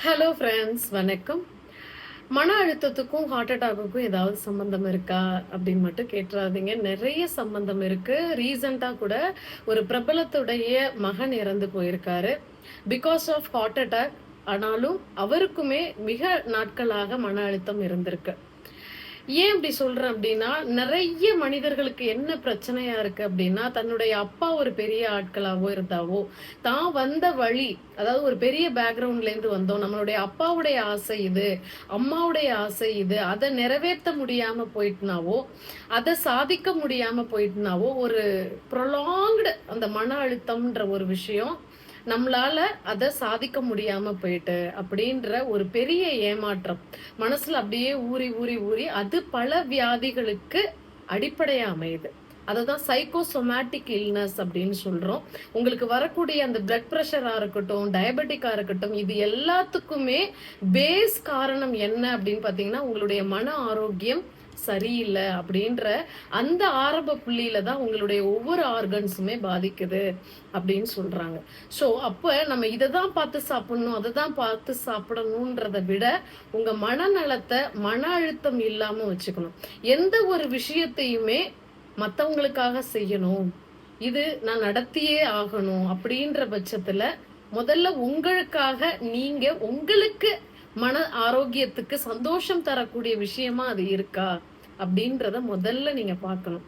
Hello friends, வணக்கம். மன அழுத்தத்துக்கும் heart அட்டாக்குக்கும் ஏதாவது சம்பந்தம் இருக்கா அப்படின்னு மட்டும் கேட்டுறாதீங்க. நிறைய சம்பந்தம் இருக்கு. ரீசெண்டா கூட ஒரு பிரபலத்துடைய மகன் இறந்து போயிருக்காரு பிகாஸ் ஆஃப் ஹார்ட் அட்டாக். ஆனாலும் அவருக்குமே மிக நாட்களாக மன அழுத்தம் இருந்திருக்கு. ஏன் இப்படி சொல்றேன் அப்படின்னா, நிறைய மனிதர்களுக்கு என்ன பிரச்சனையா இருக்கு அப்படின்னா, தன்னுடைய அப்பா ஒரு பெரிய ஆட்களாவோ இருந்தாவோ, தான் வந்த வழி, அதாவது ஒரு பெரிய பேக்ரவுண்ட்ல இருந்து வந்தோம், நம்மளுடைய அப்பாவுடைய ஆசை இது, அம்மாவுடைய ஆசை இது, அதை நிறைவேற்ற முடியாம போயிட்டுனாவோ, அதை சாதிக்க முடியாம போயிட்டுனாவோ, ஒரு ப்ரொலாங்டு அந்த மன அழுத்தம்ன்ற ஒரு விஷயம் நம்மளால அதை சாதிக்க முடியாம போயிட்டு அப்படின்ற ஒரு பெரிய ஏமாற்றம் மனசுல அப்படியே ஊறி ஊறி ஊறி அது பல வியாதிகளுக்கு அடிப்படையா அமையுது. அதுதான் சைக்கோசோமேட்டிக் இல்னஸ் அப்படின்னு சொல்றோம். உங்களுக்கு வரக்கூடிய அந்த பிளட் பிரஷரா இருக்கட்டும், டயபெட்டிக்கா இருக்கட்டும், இது எல்லாத்துக்குமே பேஸ் காரணம் என்ன அப்படின்னு பாத்தீங்கன்னா, உங்களுடைய மன ஆரோக்கியம் சரியில்லை அப்படின்ற அந்த ஆரம்ப புள்ளியில தான் உங்களுடைய ஒவ்வொரு ஆர்கன்ஸுமே பாதிக்குது அப்படின்னு சொல்றாங்க. ஸோ அப்ப நம்ம இதை தான் பார்த்து சாப்பிடணும், அதை தான் பார்த்து சாப்பிடணும்ன்றதை விட உங்க மனநலத்தை மன அழுத்தம் இல்லாம வச்சுக்கணும். எந்த ஒரு விஷயத்தையுமே மற்றவங்களுக்காக செய்யணும், இது நான் நடத்தியே ஆகணும் அப்படின்ற பட்சத்துல முதல்ல உங்களுக்காக நீங்க உங்களுக்கு மன ஆரோக்கியத்துக்கு சந்தோஷம் தரக்கூடிய விஷயமா அது இருக்கா அப்படின்றத முதல்ல நீங்க பார்க்கணும்.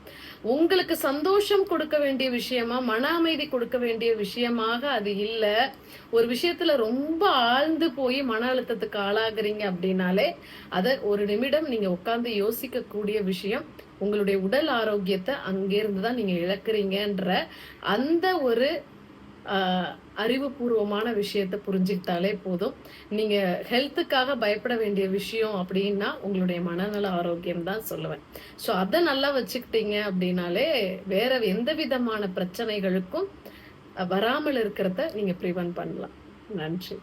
உங்களுக்கு சந்தோஷம் கொடுக்க வேண்டிய விஷயமா, மன அமைதி கொடுக்க வேண்டிய விஷயமாக அது இல்ல. ஒரு விஷயத்துல ரொம்ப ஆழ்ந்து போய் மன அழுத்தத்துக்கு ஆளாகிறீங்க அப்படின்னாலே அத ஒரு நிமிடம் நீங்க உட்கார்ந்து யோசிக்க கூடிய விஷயம். உங்களுடைய உடல் ஆரோக்கியத்தை அங்கிருந்து தான் நீங்க இழக்கிறீங்கன்ற அந்த ஒரு அறிவுபூர்வமான விஷயத்த புரிஞ்சுக்கிட்டாலே போதும். நீங்க ஹெல்த்துக்காக பயப்பட வேண்டிய விஷயம் அப்படின்னா உங்களுடைய மனநல ஆரோக்கியம் தான் சொல்லுவேன். ஸோ அதை நல்லா வச்சுக்கிட்டீங்க அப்படின்னாலே வேற எந்த விதமான பிரச்சனைகளுக்கும் வராமல் இருக்கிறத நீங்க ப்ரிவென்ட் பண்ணலாம். நன்றி.